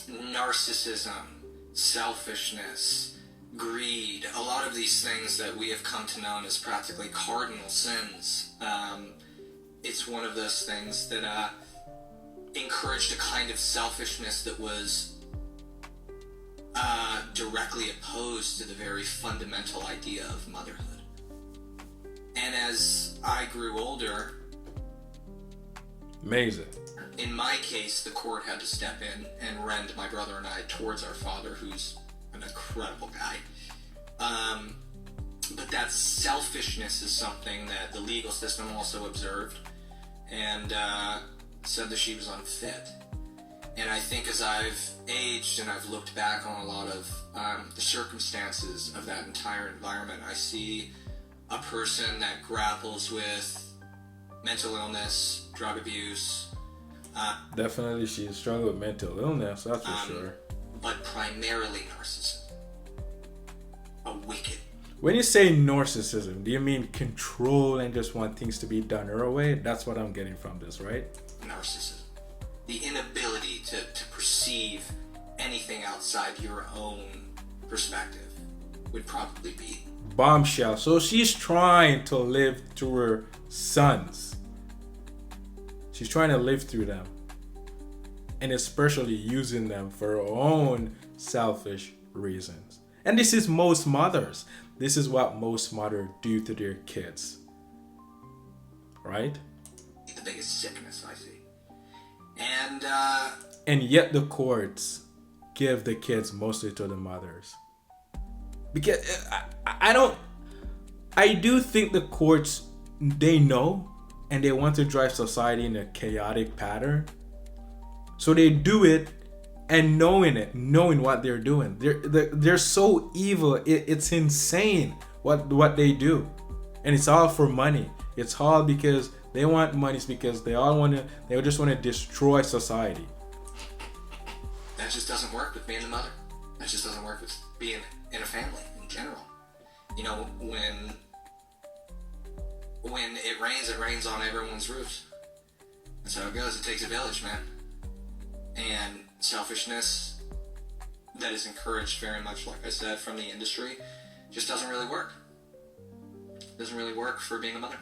narcissism, selfishness, greed, a lot of these things that we have come to know as practically cardinal sins. It's one of those things that encouraged a kind of selfishness that was directly opposed to the very fundamental idea of motherhood. And as I grew older, amazing. In my case, the court had to step in and rend my brother and I towards our father, who's an incredible guy. But that selfishness is something that the legal system also observed and said that she was unfit. And I think as I've aged and I've looked back on a lot of the circumstances of that entire environment, I see a person that grapples with mental illness, drug abuse. Definitely she's struggling with mental illness, that's for sure. But primarily narcissism. A wicked. When you say narcissism, do you mean control and just want things to be done her way? That's what I'm getting from this, right? Narcissism. The inability to perceive anything outside your own perspective would probably be. Bombshell. So she's trying to live through her sons. She's trying to live through them. And especially using them for her own selfish reasons. And this is most mothers. This is what most mothers do to their kids. Right? The biggest sickness I see. And yet the courts give the kids mostly to the mothers. Because I do think the courts, they know and they want to drive society in a chaotic pattern. So they do it and knowing what they're doing. They're so evil. It's insane what they do. And it's all for money. It's all because they want money. It's because they just want to destroy society. That just doesn't work with being a mother. That just doesn't work with being in a family in general. You know, when it rains on everyone's roofs. That's how it goes. It takes a village, man. And selfishness that is encouraged very much, like I said, from the industry, just doesn't really work. Doesn't really work for being a mother.